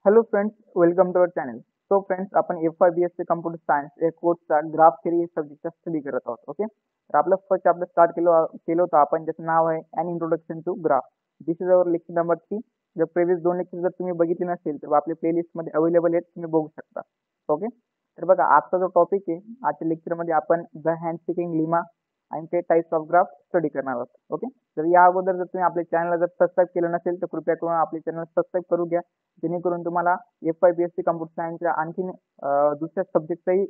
Hello friends, welcome to our channel. So friends, आपण FYBSC computer science या कोर्सचा graph theory या सब्जेक्टचा study करत आहोत. ओके, तर आपलं फर्स्ट चॅप्टर स्टार्ट केलं होतं आपण, ज्याचं नाव आहे an introduction to graph. This is our lecture number 3. जर प्रिव्हियस 2 लेक्चर जर तुम्ही बघितले नसेल तर आपल्या प्लेलिस्टमध्ये अवेलेबल आहेत, तुम्ही बघू शकता. ओके, तर बघा आजचा जो टॉपिक आहे, आजच्या लेक्चरमध्ये आपण द हँड स्टिकिंग लिमा आणि ते टाइप्स ऑफ ग्राफ स्टडी करणार आहोत. ओके, तर या अगोदर जर तुम्ही आपल्या चॅनलला जर सबस्क्राईब केलं नसेल तर कृपया करून आपल्या चॅनल सबस्क्राईब करू घ्या, जेणेकरून तुम्हाला FYBSC कम्प्युटर सायन्सच्या आणखीन दुसऱ्या सब्जेक्टचाही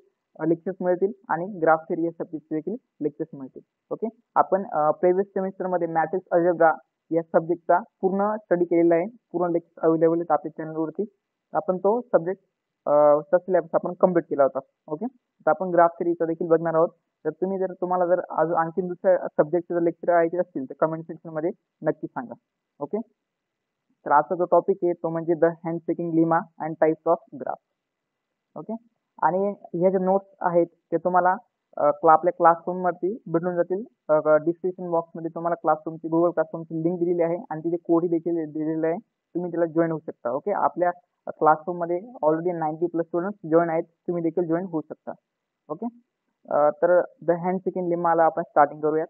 लेक्चर्स मिळतील आणि ग्राफ थेरी या सब्जेक्टचे देखील लेक्चर्स मिळतील. ओके, आपण प्रिव्हियस सेमिस्टरमध्ये मॅट्रिक्स अल्जेब्रा या सब्जेक्टचा पूर्ण स्टडी केलेला आहे. पूर्ण लेक्चर अवेलेबल आहेत आपल्या चॅनलवरती. आपण तो सब्जेक्ट सिलेबस आपण कम्प्लीट केला होता. ओके, तर आपण ग्राफ थेरीचा देखील बघणार आहोत. तर तुम्हाला जर अजून आणखीन दुसऱ्या सब्जेक्टचे जर लेक्चर ऐकायचे असतील तर कमेंट सेक्शनमध्ये नक्की सांगा. ओके, तर आजचा जो टॉपिक आहे तो म्हणजे the hand shaking lima and types of graph. Okay, आणि ह्या ज्या नोट्स आहेत ते तुम्हाला आपल्या क्लासरूमवरती भेटून जातील. डिस्क्रिप्शन बॉक्समध्ये तुम्हाला क्लासरूमची गुगल क्लासरूमची लिंक दिलेली आहे आणि तिथे कोड देखील दिलेला आहे. तुम्ही त्याला जॉईन होऊ शकता. ओके, आपल्या क्लासरूममध्ये ऑलरेडी 90+ स्टुडंट्स जॉईन आहेत, तुम्ही देखील जॉईन होऊ शकता. ओके, तर द हँड शेकिंग लिमाला आपण स्टार्टिंग करूयात.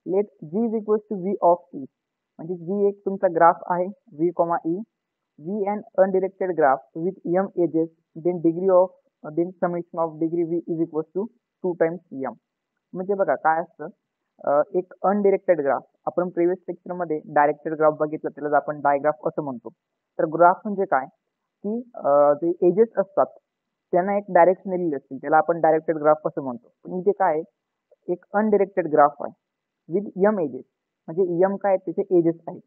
Let G is equals to V of E, म्हणजे जी एक तुमचा ग्राफ आहे V comma E. V and undirected graph with M edges, then degree of then summation of degree V is equals to 2 times M. म्हणजे बघा काय असतं, एक undirected graph, आपण प्रिव्हियस लेक्चरमध्ये डायरेक्टेड ग्राफ बघितलं, त्याला आपण डायग्राफ असं म्हणतो. तर ग्राफ म्हणजे काय की जे एजेस असतात त्यांना एक डायरेक्शन दिलेली असते, त्याला आपण डायरेक्टेड ग्राफ असं म्हणतो. पण इथे काय आहे, एक अनडिरेक्टेड ग्राफ आहे विथ एम एजेस, म्हणजे एम काय आहेत त्याचे एजेस आहेत.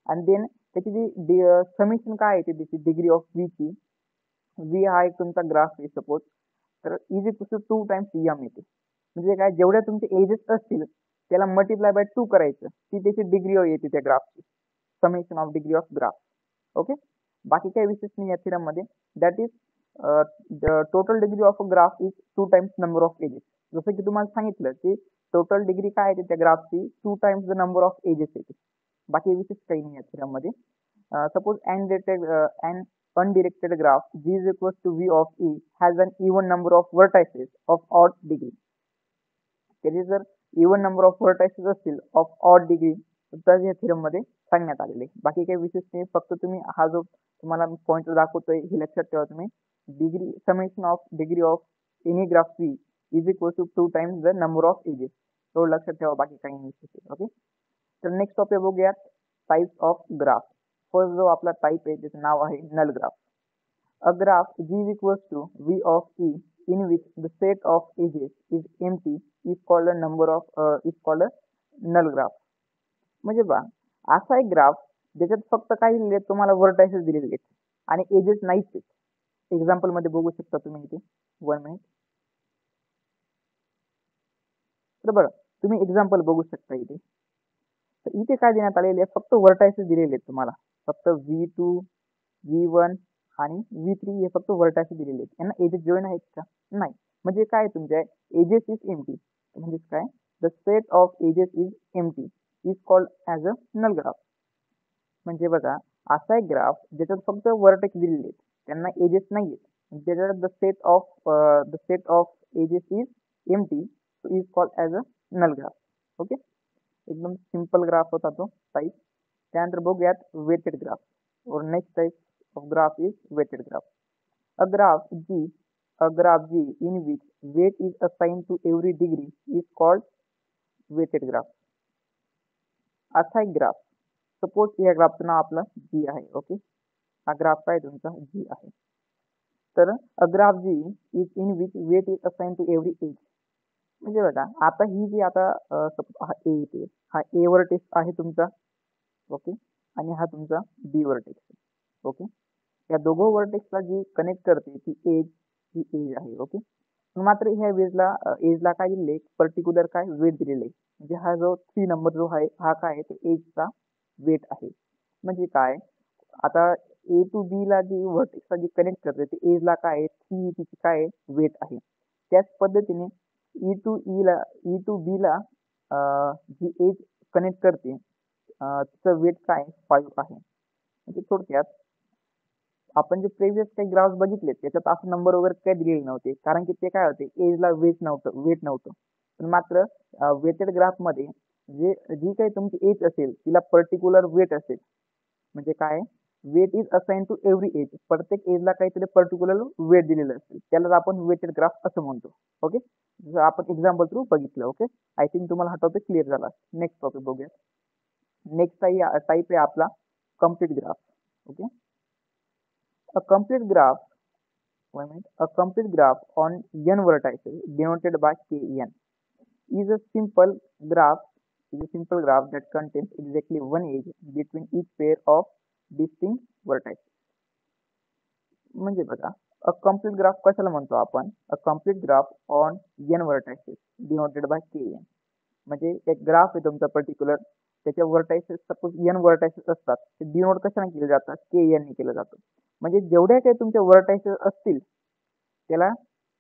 आणि देन त्याची जी समेशन काय आहे ते त्याची डिग्री ऑफ व्ही ची. व्ही हा एक तुमचा ग्राफ आहे सपोज, तर is equal to 2 times M येते. म्हणजे काय, जेवढ्या तुमचे एजेस असतील त्याला मल्टिप्लाय बाय 2 करायचं, ती त्याची डिग्री येते त्या ग्राफची, summation of degree of graph. Okay, बाकी काही विशेष नाही या थिरम मध्ये. That is the total degree of a graph is 2 times number of edges. जसं की तुम्हाला सांगितलं की टोटल डिग्री काय येते त्या ग्राफची, 2 times the number of edges येते. बाकी विशेष काही नाही या थिरम मध्ये. Suppose an undirected graph G is equals to V of E has an even number of vertices of odd degree. त्याचे जर इवन नंबर ऑफ व्हर्टायसेस असतील ऑफ ऑड डिग्री तर या थिरम मध्ये सांगण्यात आलेले. बाकी काही विशेष नाही, फक्त तुम्ही हा जो तुम्हाला पॉइंट दाखवतोय हे लक्षात ठेवा तुम्ही. Degree summation of degree of any graph V is equal to 2 times the number of edges, तो लक्षात ठेवा. बाकी काही विशेष. ओके, तर नेक्स्ट टॉपिक बघूयात, टाइप्स ऑफ ग्राफ. फर्स्ट जो आपला टाइप आहे त्याचं नाव आहे null graph. A graph G is equals to V of E in which the set of edges is empty is called a null graph. म्हणजे बा असा एक ग्राफ ज्याच्यात फक्त काही दिलेले तुम्हाला व्हर्टायसेस दिलेले आहेत आणि एजेस नाहीच आहेत. एक्झाम्पल मध्ये बघू शकता तुम्ही इथे. 1 मिनिट. तर बघा तुम्ही एक्झाम्पल बघू शकता इथे. तर इथे काय देण्यात आलेले आहे, फक्त व्हर्टायसेस दिलेले आहेत तुम्हाला. फक्त V2, V1 आणि V3 हे फक्त व्हर्टायसेस दिलेले आहेत. यांना एजेस जॉईन आहेत का? नाही. म्हणजे काय तुमच्या एजेस इज एम्प्टी, म्हणजे काय, the set of edges is empty is called as a null graph. म्हणजे बघा असा एक ग्राफ ज्याच्यात फक्त व्हर्टेक्स दिलेले आहेत, त्यांना एजेस नाही आहेत, ज्याच्यात the set of edges is empty is called as a null graph. Okay, एकदम सिंपल ग्राफ होता तो टाइप. त्यानंतर बघूयात वेटेड ग्राफ. और next type of graph is weighted graph. A graph G a graph G in which weight is assigned to every degree is called weighted graph. असा एक graph, suppose या ग्राफचं नाव आपलं G आहे. Okay, हा graph काय तुमचा G आहे. तर अ graph G is in which weight is assigned to every edge. म्हणजे बघा आता ही जी आता हा ए येते, हा ए वर्टेक्स आहे तुमचा. ओके, आणि हा तुमचा बी वर्टेक्स. ओके, या दोघं वर्टेक्सला जी कनेक्ट करते ती एज, ही एज आहे. ओके, मात्र ह्या एजला काय दिलेले, पर्टिक्युलर काय वेट दिलेले. म्हणजे हा जो 3 नंबर जो आहे हा काय आहे, तो एजचा वेट आहे. म्हणजे काय, आता ए टू बी ला जी वर्टेक्सला जी कनेक्ट करते ती एजला काय आहे, 3 तिची काय वेट आहे. त्याच पद्धतीने ई टू बी ला जी एज कनेक्ट करते तिचं वेट काय 5 आहे. म्हणजे थोडक्यात आपण जे प्रिव्हियस काही ग्राफ्स बघितले त्याच्यात असं नंबर वगैरे काही दिलेले नव्हते, कारण की ते काय होते, एजला वेट नव्हतं. पण मात्र वेटेड ग्राफमध्ये जी काही तुमची एज असेल तिला पर्टिक्युलर वेट असेल. म्हणजे काय, weight is assign to every edge, प्रत्येक एजला काहीतरी पर्टिक्युलर वेट दिलेलं असेल, त्याला आपण वेटेड ग्राफ असं म्हणतो. ओके, जसं आपण एक्झाम्पल थ्रू बघितलं. ओके, आय थिंक तुम्हाला हा टॉपिक क्लिअर झाला. नेक्स्ट टॉपिक बघूया. नेक्स्ट टाईप आहे आपला complete graph. Okay, a complete graph, one minute, a complete graph on n vertices denoted by kn is a simple graph that contains exactly one edge between each pair of distinct vertices. म्हणजे बघा, अ complete graph कशाला म्हणतो आपण, अ complete graph on n vertices denoted by kn. म्हणजे एक graph आहे तुमचा particular, त्याच्या वर्टायसेस सपोज n वर्टायसेस असतात, ते डिनोट कशाने केले जातात, kn ने केलं जातं. म्हणजे जेवढ्या काही तुमच्या वर्टायसेस असतील त्याला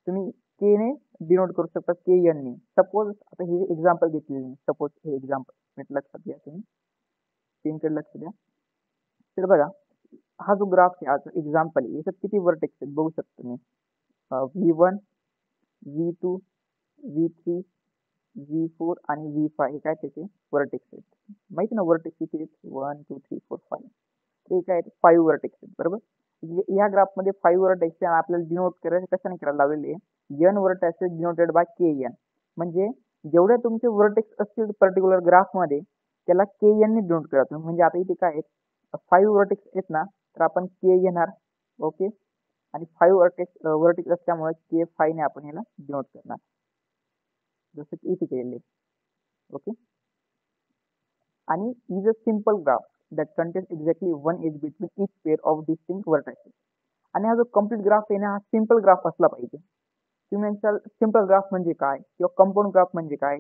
तुम्ही के ने डिनोट करू शकता, के एन ने. सपोज आता हे एक्झाम्पल घेतलेले, सपोज हे एक्झाम्पल लक्षात घ्या, तुम्ही पेनकडे लक्ष द्या. तर बघा, हा जो ग्राफ आहे, हा एक्झाम्पल आहे, याच्यात किती वर्टेक्स आहेत बघू शकता तुम्ही. V1, V2, V3, V4 आणि V5 हे काय त्याचे वर्टेक्स आहेत. माहिती ना वर्टेक्स किती आहेत, 1 2 3 4 5. ते काय आहेत, 5 वर्टेक्स आहेत, बरोबर. या ग्राफमध्ये 5 वर्टेक्स आपल्याला डिनोट करायचे कशाने करायला लावलेले, n vertex denoted by kn. म्हणजे जेवढे तुमचे वर्टेक्स असतील पर्टिक्युलर ग्राफमध्ये त्याला kn ने डिनोट करा. म्हणजे आता इथे काय आहेत, 5 वर्टेक्स आहेत ना, तर आपण k घेणार. ओके, आणि 5 वर्टेक्स असल्यामुळे k5 ने आपण याला डिनोट करणार, जसं की इथे केलेले. ओके, आणि is a simple graph that contains exactly one edge between each pair of distinct vertices. आणि हा जो कम्प्लीट ग्राफ आहे ना, हा सिंपल ग्राफ असला पाहिजे. तुम्ही म्हणसाल सिंपल ग्राफ म्हणजे काय किंवा कंपाऊंड ग्राफ म्हणजे काय,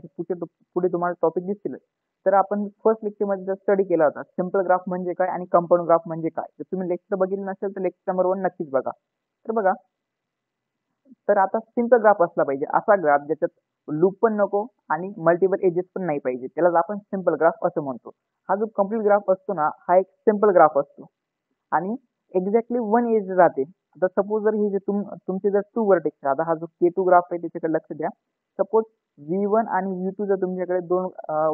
पुढे तुम्हाला टॉपिक दिसतील. तर आपण फर्स्ट लेक्चरमध्ये जर स्टडी केला होता सिंपल ग्राफ म्हणजे काय आणि कंपाऊंड ग्राफ म्हणजे काय, जर तुम्ही लेक्चर बघितलं नसेल तर लेक्चर नंबर 1 नक्कीच बघा. तर बघा, तर आता सिंपल ग्राफ असला पाहिजे, असा ग्राफ ज्याच्यात लूप पण नको आणि मल्टिपल एजेस पण नाही पाहिजे, त्याला आपण सिंपल ग्राफ असं म्हणतो. हा जो कम्प्लीट ग्राफ असतो ना, हा एक सिंपल ग्राफ असतो आणि एक्झॅक्टली वन एज राहते. आता सपोज जर हे जे तुमचे जर 2 वर्टेक्स, आता हा जो K2 ग्राफ आहे त्याच्याकडे लक्ष द्या. सपोज V1 आणि V2 जर तुमच्याकडे 2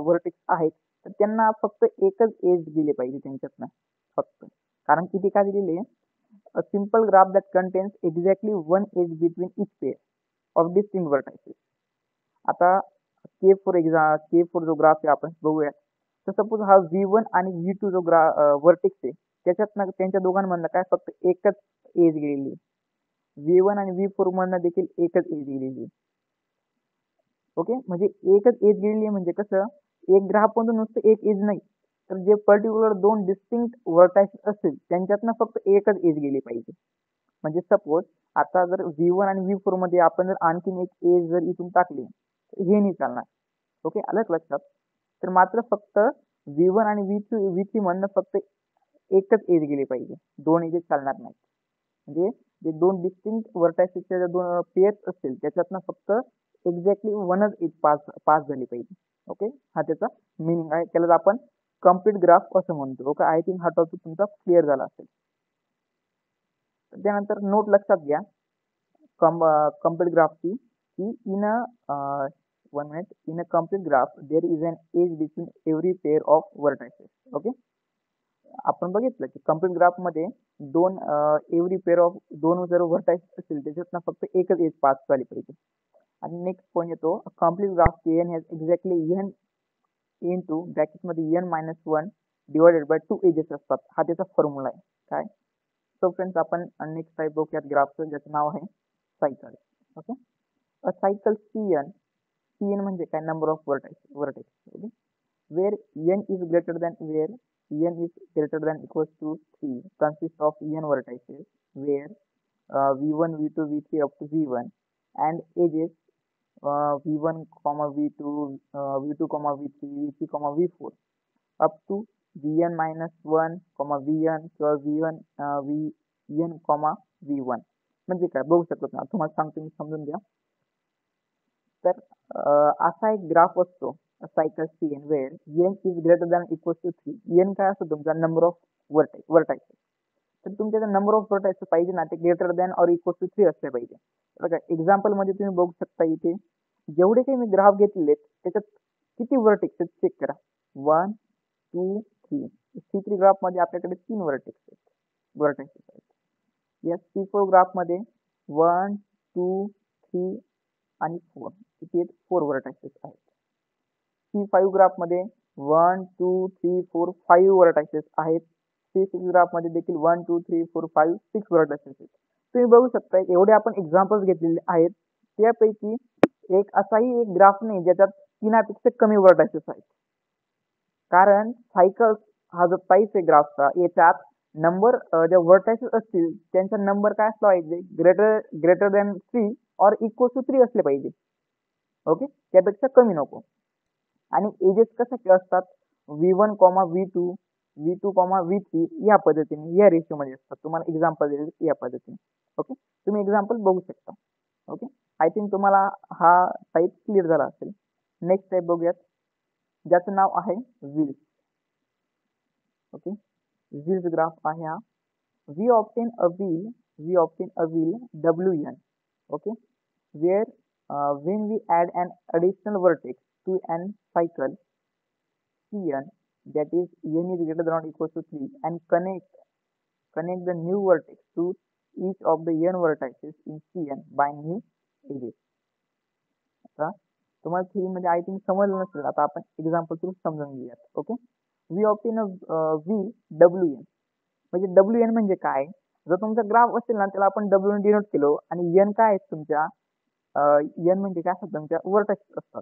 वर्टेक्स आहेत, तर त्यांना फक्त एकच एज दिले पाहिजे त्यांच्यातनं फक्त. कारण किती काय दिलेले, a simple graph that contains exactly one edge between each pair of distinct vertices. आता K4 जो ग्राफ आहे आपण बघूया. तर सपोज हा V1 आणि V2 जो वर्टेक्स आहे, त्याच्यातनं त्यांच्या दोघांमधनं काय फक्त एकच एज गेलेली आहे. V1 आणि V4 मधनं देखील एकच एज गेलेली आहे. ओके, म्हणजे एकच एज गेलेली आहे म्हणजे कसं, एक ग्राफमधून नुसतं एक एज नाही, तर जे पर्टिक्युलर 2 डिस्टिंक्ट वर्टायसेस असतील त्यांच्यातनं फक्त एकच एज गेली पाहिजे. म्हणजे सपोज आता जर V1 आणि V4 मध्ये आपण जर आणखीन एक एज जर इथून टाकली तर हे नाही चालणार. ओके, आलं लक्षात. तर मात्र फक्त V1 आणि V3 मधनं फक्त एकच एज गेली पाहिजे, 2 एजेस चालणार नाही. म्हणजे जे 2 डिस्टिंक्ट वर्टायसेसच्या ज्या 2 पेअर्स असतील त्याच्यातनं फक्त एक्झॅक्टली वनच एज पास झाली पाहिजे. ओके, हा त्याचा मिनिंग आहे, त्याला आपण कम्प्लीट ग्राफ असं म्हणतो. ओके, आय थिंक हा टॉपिक तुमचा क्लिअर झाला असेल. त्यानंतर नोट लक्षात घ्या कम्प्लीट ग्राफची, की in a complete graph there is an edge between every pair of vertices. Okay, आपण बघितलं की कम्प्लीट ग्राफमध्ये एव्हरी पेअर ऑफ 2 जर वर्टायसेस असतील त्याच्यातनं फक्त एकच एज पास झाली पाहिजे. आणि नेक्स्ट पॉईंट येतो, complete graph kn has exactly n into ब्रॅकेटमध्ये n-1 डिवायडेड बाय 2 एजेस असतात. हा त्याचा फॉर्म्युला आहे. काय, सो फ्रेंड्स आपण नेक्स्ट टाईप बघूयात ग्राफचं, ज्याचं नाव आहे cycle. Okay, a cycle Cn म्हणजे काय, number of vertex. Okay, where n is greater than equals to 3 consist of n vertices where V1, V2, V3 up to V1 and edges V1, V2, V2, V3, V3, V4 up to Vn-1, Vn किंवा Vn, V1. म्हणजे काय बघू शकत ना, तुम्हाला सांगतो मी, समजून घ्या. तर असा एक ग्राफ असतो cycle Cn where n is greater than equals to 3. n काय असतो तुमचा, नंबर ऑफ वर्टायसेस. तर तुमच्याकडे नंबर ऑफ व्हर्टेक्स पाहिजे ना ते greater than or equal to 3 असले पाहिजे. बघा एक्झाम्पल मध्ये तुम्ही बघू शकता इथे जेवढे काही मी ग्राफ घेतलेले त्याच्यात किती व्हर्टेक्स आहेत चेक करा. 1 2 3. C3 ग्राफ मध्ये आपल्याकडे 3 व्हर्टेक्स आहेत. या C4 ग्राफ मध्ये 1 2 3 आणि 4 किती आहेत 4 व्हर्टेक्स आहेत. C5 ग्राफ मध्ये 1 2 3 4 5 व्हर्टेक्स आहेत. C6 ग्राफ मध्ये देखील 1 2 3 4 5 6 व्हर्टेक्स आहेत. तुम्ही बघू शकता एवढे आपण एक्झाम्पल्स घेतलेले आहेत त्यापैकी एक असाही एक ग्राफ नाही ज्याच्यात 3पेक्षा कमी व्हर्टेक्स आहेत. कारण सायकल हा जो टाईप आहे ग्राफचा याच्यात नंबर ज्या व्हर्टेक्स असतील त्यांचा नंबर काय असला पाहिजे greater than 3 or equal to 3 असले पाहिजे. ओके त्यापेक्षा कमी नको. आणि एजेस कसे असतात V1, V2, V2, V3 या पद्धतीने या रेशो मध्ये असतात. तुम्हाला एक्झाम्पल दिले या पद्धतीने. ओके तुम्ही एक्झाम्पल बघू शकता. ओके आय थिंक तुम्हाला हा टाईप क्लिअर झाला असेल. नेक्स्ट टाईप बघूयात ज्याचं नाव आहे व्हील्स. ओके व्हील्स ग्राफ आहे हा. we obtain a wheel WN. Okay where when we add an additional vertex to an cycle Cn, that is n is greater than or equal to 3, and connect the new vertex to each of the n vertices in Cn by new edges. आता तुम्हाला three मध्ये I think समजलं नसेल. आता आपण example through समजून घेऊयात. Okay we obtain a wheel WN. म्हणजे WN म्हणजे काय जर तुमचा ग्राफ असेल ना त्याला आपण W ने डिनोट केलो आणि n काय आहे तुमच्या n म्हणजे काय असतात तुमच्या व्हर्टेक्स असतात.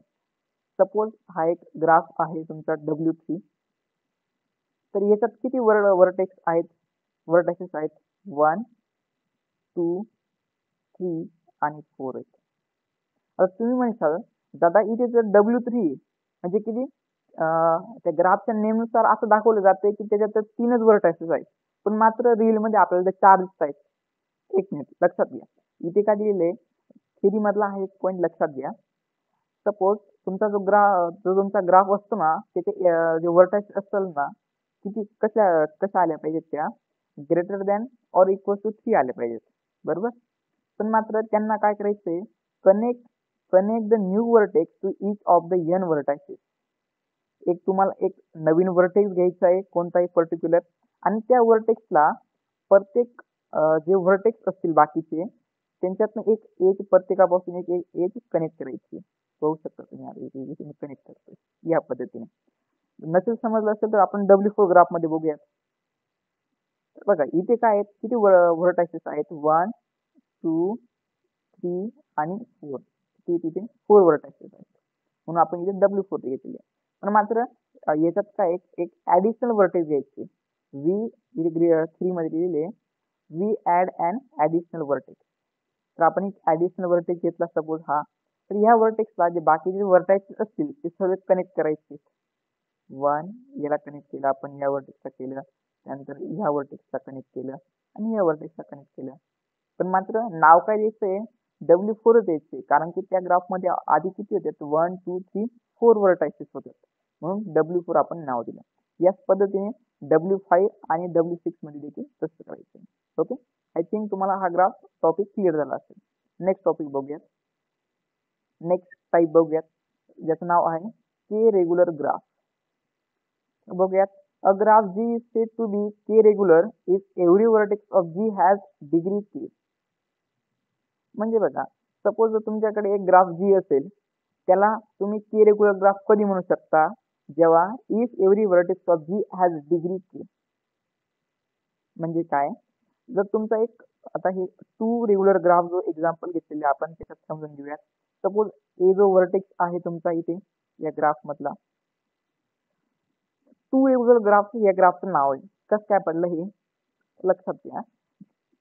सपोज हा एक ग्राफ आहे तुमचा W3 तर याच्यात किती व्हर्टेक्स आहेत व्हर्टेक्सेस आहेत 1 2 3 आणि 4 आहेत. आता तुम्ही म्हणसाल दादा इथे जर W3 म्हणजे किती त्या ग्राफच्या नेमनुसार असं दाखवलं जाते की त्याच्यात 3च व्हर्टेक्सेस आहेत पण मात्र रील मध्ये आपल्याला 4 दिसत आहेत. एक मिनिट लक्षात घ्या इथे काय दिलेले थ्री मधला हा एक पॉईंट लक्षात घ्या. सपोज तुमचा जो तुमचा ग्राफ असतो ना त्याचे जे व्हर्टेक्स असतील ना किती कशा आल्या पाहिजेत त्या greater than or equal to 3 आले पाहिजेत बरोबर. पण मात्र त्यांना काय करायचंय connect the new vertex to each of the n vertices. एक तुम्हाला एक नवीन व्हर्टेक्स घ्यायचा आहे कोणताही पर्टिक्युलर आणि त्या व्हर्टेक्सला प्रत्येक जे व्हर्टेक्स असतील बाकीचे त्यांच्यातनं एक एज प्रत्येकापासून एक एज कनेक्ट करायची. बघू शकता तुम्ही कनेक्ट करतोय या पद्धतीने. नसेल समजलं असेल तर आपण W4 ग्राफ मध्ये बघूयात. बघा इथे काय आहेत किती व्हर्टायसेस आहेत 1 2 3 आणि 4. तिथे 4 व्हर्टायसेस आहेत म्हणून आपण इथे W4 घेतलेले. पण मात्र याच्यात काय एक ऍडिशनल व्हर्टेक्स घ्यायचे V3 मध्ये दिलेले we add an additional vertex. तर आपण एक ऍडिशनल व्हर्टेक्स घेतला सपोज हा तर ह्या व्हर्टेक्सला जे बाकीचे व्हर्टेक्स असतील ते सगळे कनेक्ट करायचे. 1 याला कनेक्ट केलं आपण या व्हर्टेक्सला केलं त्यानंतर ह्या व्हर्टेक्सला कनेक्ट केलं आणि ह्या व्हर्टेक्सला कनेक्ट केलं. पण मात्र नाव काय द्यायचंय W4 द्यायचे कारण की त्या ग्राफ मध्ये आधी किती होते 1 2 3 4 व्हर्टायसेस होते म्हणून W4 आपण नाव दिलं. याच पद्धतीने W5 आणि W6 मध्ये देखील तसं करायचं. ओके आय थिंक तुम्हाला हा ग्राफ टॉपिक क्लिअर झाला असेल. नेक्स्ट टॉपिक बघूयात. नेक्स्ट टाईप बघूयात ज्याचं नाव आहे के रेग्युलर ग्राफ. बघूयात अ graph G is said to be K regular if every vertex of G has degree K. म्हणजे बघा सपोज तुमच्याकडे एक ग्राफ G असेल त्याला तुम्ही K रेग्युलर ग्राफ कधी म्हणू शकता जेव्हा if every vertex of G has degree K. म्हणजे काय जर तुमचा एक आता हे 2 रेग्युलर ग्राफ जो एक्झाम्पल घेतलेले आपण त्याच्यात समजून घेऊयात. सपोज ए जो व्हर्टेक्स आहे तुमचा इथे या ग्राफ मधला 2 रेग्युलर ग्राफ या ग्राफचं नाव आहे. कसं काय पडलं हे लक्षात घ्या.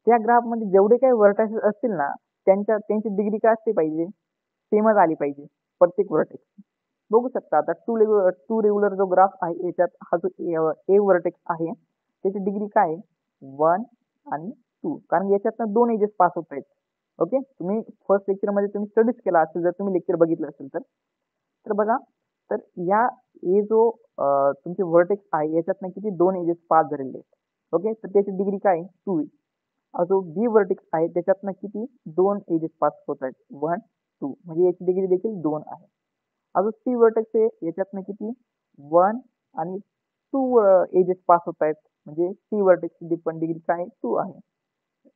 त्या ग्राफ मध्ये जेवढे काही व्हर्टायसेस असतील ना त्यांची डिग्री काय असते पाहिजे सेमच आली पाहिजे प्रत्येक व्हर्टेक्स. बघू शकता आता 2 रेग्युलर जो ग्राफ आहे याच्यात हा जो ए व्हर्टेक्स आहे त्याची डिग्री काय आहे 1 आणि 2 कारण याच्यातनं 2 एजेस पास होत आहेत. ओके तुम्ही फर्स्ट लेक्चर मध्ये तुम्ही स्टडीज केला असेल जर तुम्ही लेक्चर बघितलं असेल तर बघा तर या ए जो तुमचे व्हर्टेक्स आहे याच्यातनं किती 2 एजेस पास झालेले आहेत. ओके, तर त्याची डिग्री काय 2 जो बी व्हर्टेक्स आहे त्याच्यातनं किती 2 एजेस पास होत आहेत 1 2 म्हणजे याची डिग्री देखील 2 आहे. अजून सी व्हर्टेक्स आहे याच्यातनं किती 1 आणि 2 एजेस पास होत आहेत म्हणजे सी व्हर्टेक्सची पण डिग्री काय 2 आहे.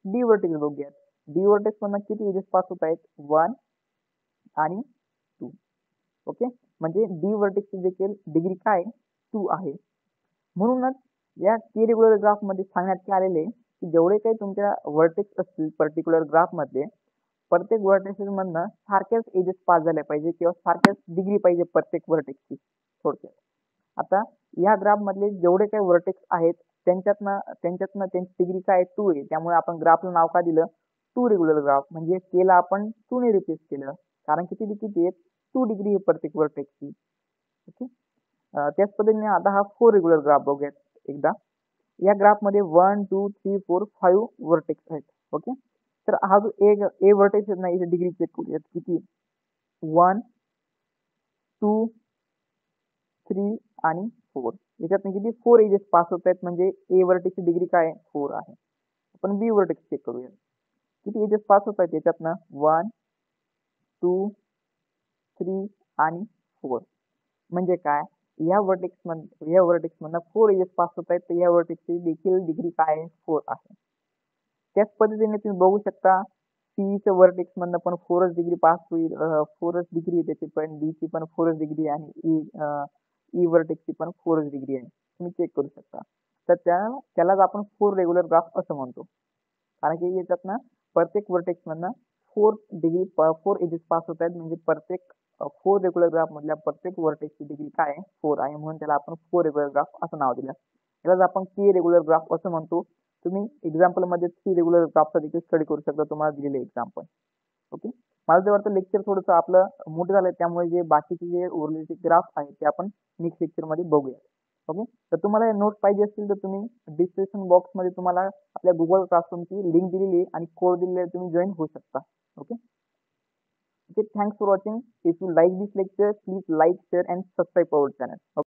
डी व्हर्टेक्स बघूयात. डी व्हर्टेक्स मधनं किती एजेस पास होत आहेत 1 आणि 2. ओके, म्हणजे डी व्हर्टेक्सची देखील डिग्री काय 2 आहे. म्हणूनच या के रेग्युलर ग्राफमध्ये सांगण्यात आलेले की जेवढे काही तुमच्या व्हर्टेक्स असतील पर्टिक्युलर ग्राफमध्ये प्रत्येक व्हर्टेक्स मधनं सारख्याच एजेस पास झाल्या पाहिजे किंवा सारख्याच डिग्री पाहिजे प्रत्येक व्हर्टेक्सची. थोडक्यात आता या ग्राफ मधले जेवढे काही व्हर्टेक्स आहेत त्यांच्यातनं त्यांची डिग्री काय 2 आहे. त्यामुळे आपण ग्राफला नाव का दिलं 2 रेग्युलर ग्राफ. म्हणजे केला आपण 2 ने रिप्लेस केलं कारण किती किती आहेत 2 डिग्री आहे प्रत्येक व्हर्टेक्सची. ओके, त्याच पद्धतीने आता हा 4 रेग्युलर ग्राफ बघूयात एकदा. या ग्राफमध्ये 1 2 3 4 5 व्हर्टेक्स आहेत. ओके, तर हा जो ए व्हर्टेक्स आहे ना याची डिग्री चेक करूयात किती 1 2 3 आणि 4. याच्यातनं किती 4 एजेस पास होत आहेत म्हणजे ए व्हर्टेक्सची डिग्री काय 4 आहे. आपण बी व्हर्टेक्स चेक करूया किती एजेस पास होत आहेत याच्यातनं 1 2 3 आणि 4. म्हणजे काय या व्हर्टेक्स मधनं 4 एजेस पास होत आहेत तर या व्हर्टेक्सची देखील डिग्री काय आहे 4 आहे. त्याच पद्धतीने तुम्ही बघू शकता सीच्या व्हर्टेक्स मधनं पण 4च डिग्री पास होईल 4च डिग्री आहे त्याची पण डी ची पण 4च डिग्री आणि ई व्हर्टेक्सची पण 4च डिग्री आहे. तुम्ही चेक करू शकता. तर त्यालाच आपण 4 रेग्युलर ग्राफ असं म्हणतो. कारण की याच्यातनं प्रत्येक व्हर्टेक्स मधनं 4 एजेस पास होत आहेत म्हणजे प्रत्येक 4 रेग्युलर ग्राफ मधल्या प्रत्येक व्हर्टेक्सची डिग्री काय आहे 4 आहे. म्हणून त्याला आपण 4 रेग्युलर ग्राफ असं नाव दिलं. यालाच आपण के रेग्युलर ग्राफ असं म्हणतो. तुम्ही एक्झाम्पल मध्ये 3 रेग्युलर ग्राफचा देखील स्टडी करू शकता तुम्हाला दिलेले एक्झाम्पल. ओके, मला जे वाटतं लेक्चर थोडंसं आपलं मोठं झालंय त्यामुळे जे बाकीचे जे उरलेले ग्राफ आहेत ते आपण नेक्स्ट लेक्चर मध्ये बघूया. ओके, तर तुम्हाला नोट्स पाहिजे असतील तर तुम्ही डिस्क्रिप्शन बॉक्समध्ये तुम्हाला आपल्या गुगल क्लासरूमची लिंक दिलेली आहे आणि कोड दिलेले आहे तुम्ही जॉईन होऊ शकता. Okay, thanks for watching. If you like this lecture, please like, share and subscribe our channel.